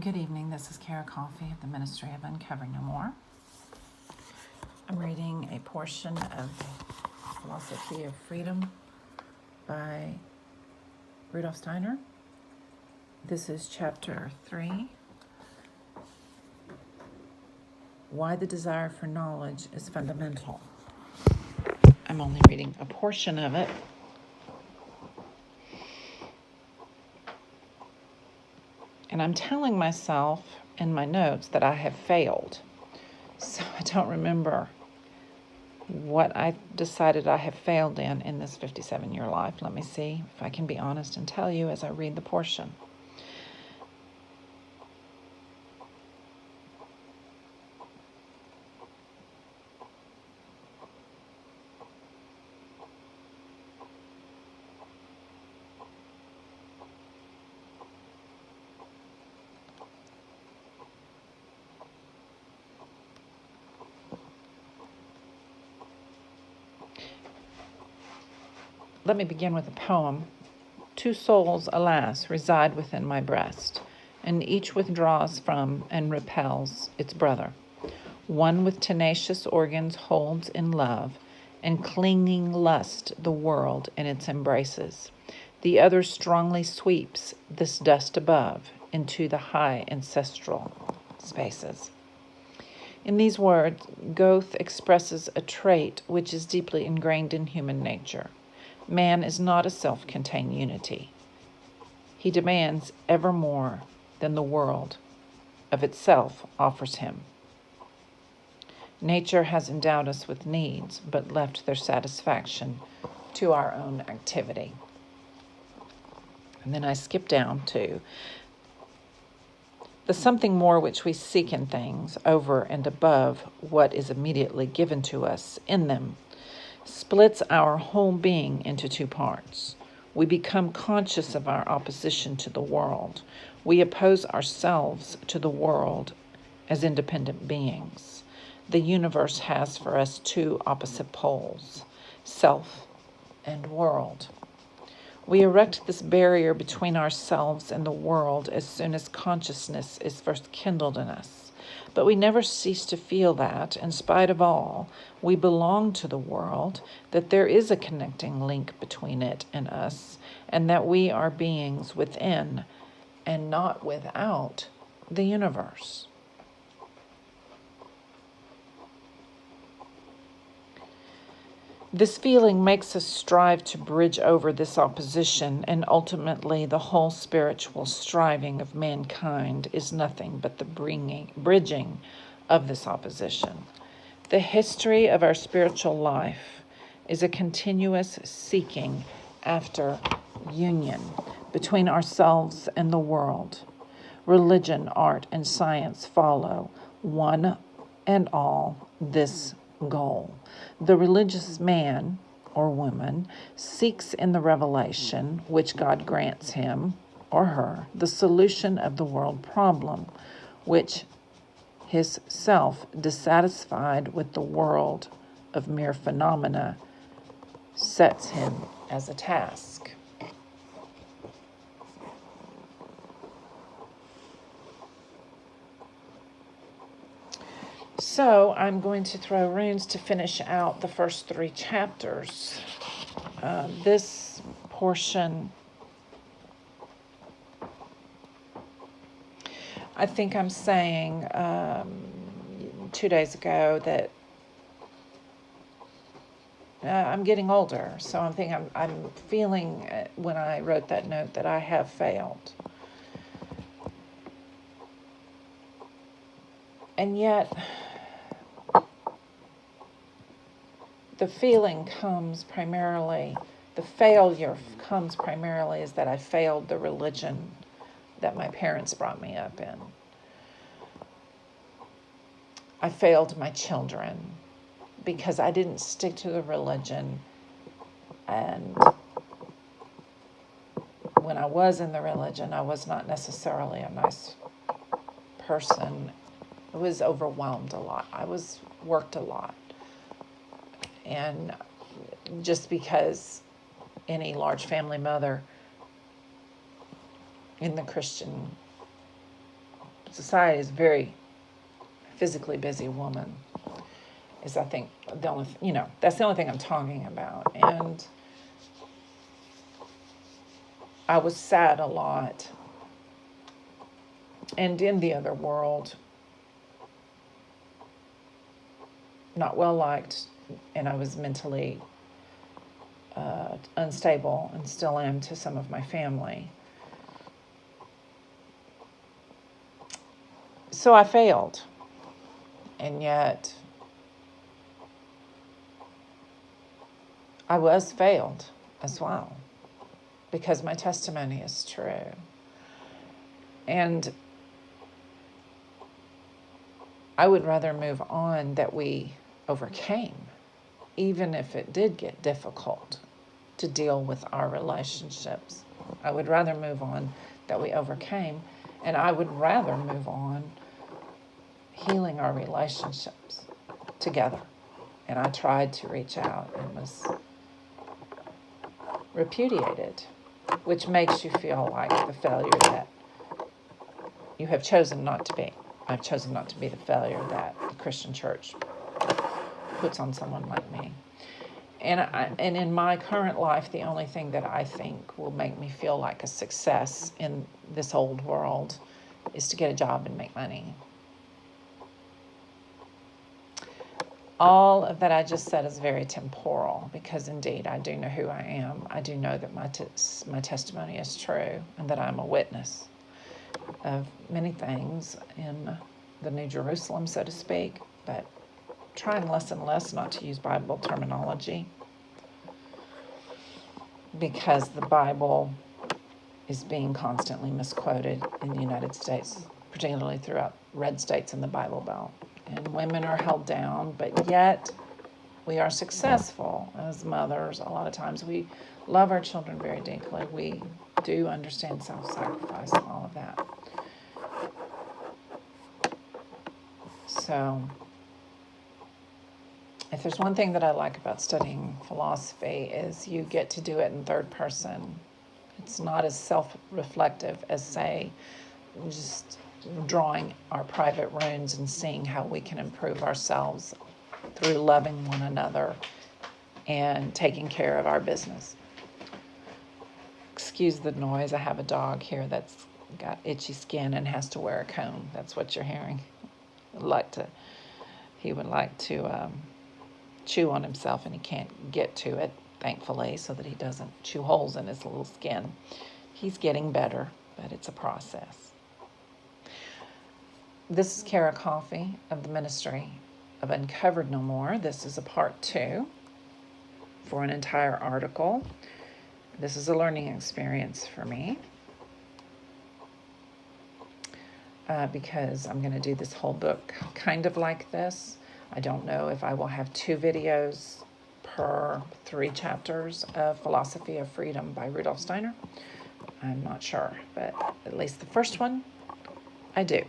Good evening, this is Beaty-Coffey of the Ministry of Uncovering No More. I'm reading a portion of Philosophy of Freedom by Rudolf Steiner. This is chapter 3, Why the Desire for Knowledge is Fundamental. I'm only reading a portion of it. And I'm telling myself in my notes that I have failed. So I don't remember what I decided I have failed in this 57-year life. Let me see if I can be honest and tell you as I read the portion. Let me begin with a poem. Two souls, alas, reside within my breast, and each withdraws from and repels its brother. One with tenacious organs holds in love and clinging lust the world in its embraces. The other strongly sweeps this dust above into the high ancestral spaces. In these words, Goethe expresses a trait which is deeply ingrained in human nature. Man is not a self-contained unity. He demands ever more than the world of itself offers him. Nature has endowed us with needs, but left their satisfaction to our own activity. And then I skip down to the something more which we seek in things over and above what is immediately given to us in them splits our whole being into two parts. We become conscious of our opposition to the world. We oppose ourselves to the world as independent beings. The universe has for us two opposite poles, self and world. We erect this barrier between ourselves and the world as soon as consciousness is first kindled in us. But we never cease to feel that, in spite of all, we belong to the world, that there is a connecting link between it and us, and that we are beings within and not without the universe. This feeling makes us strive to bridge over this opposition, and ultimately the whole spiritual striving of mankind is nothing but the bridging of this opposition. The history of our spiritual life is a continuous seeking after union between ourselves and the world. Religion, art, and science follow, one and all, this goal. The religious man or woman seeks in the revelation which God grants him or her the solution of the world problem, which his self, dissatisfied with the world of mere phenomena, sets him as a task. So I'm going to throw runes to finish out the first 3 chapters. This portion, I think I'm saying 2 days ago that I'm getting older. So I'm feeling when I wrote that note that I have failed. And yet, the failure comes primarily is that I failed the religion that my parents brought me up in. I failed my children because I didn't stick to the religion, and when I was in the religion, I was not necessarily a nice person. I was overwhelmed a lot. I was worked a lot. And just because any large family mother in the Christian society is a very physically busy woman, is I think the only, that's the only thing I'm talking about. And I was sad a lot. And in the other world, not well liked, and I was mentally unstable, and still am to some of my family. So I failed. And yet, I was failed as well, because my testimony is true. And I would rather move on that we overcame, even if it did get difficult to deal with our relationships. I would rather move on that we overcame, and I would rather move on healing our relationships together. And I tried to reach out and was repudiated, which makes you feel like the failure that you have chosen not to be. I've chosen not to be the failure that the Christian church puts on someone like me. And in my current life, the only thing that I think will make me feel like a success in this old world is to get a job and make money. All of that I just said is very temporal, because indeed I do know who I am. I do know that my testimony is true, and that I'm a witness of many things in the New Jerusalem, so to speak, but trying less and less not to use Bible terminology, because the Bible is being constantly misquoted in the United States, particularly throughout red states in the Bible Belt. And women are held down, but yet we are successful as mothers. A lot of times we love our children very deeply. We do understand self-sacrifice and all of that. So, if there's one thing that I like about studying philosophy, is you get to do it in third person. It's not as self-reflective as, say, just drawing our private runes and seeing how we can improve ourselves through loving one another and taking care of our business. Excuse the noise. I have a dog here that's got itchy skin and has to wear a cone. That's what you're hearing. He would like to chew on himself, and he can't get to it, thankfully, so that he doesn't chew holes in his little skin. He's getting better, but it's a process. This is Beaty-Coffey of the Ministry of Uncovered No More. This is a part 2 for an entire article. This is a learning experience for me, because I'm going to do this whole book kind of like this. I don't know if I will have 2 videos per 3 chapters of Philosophy of Freedom by Rudolf Steiner. I'm not sure, but at least the first one, I do.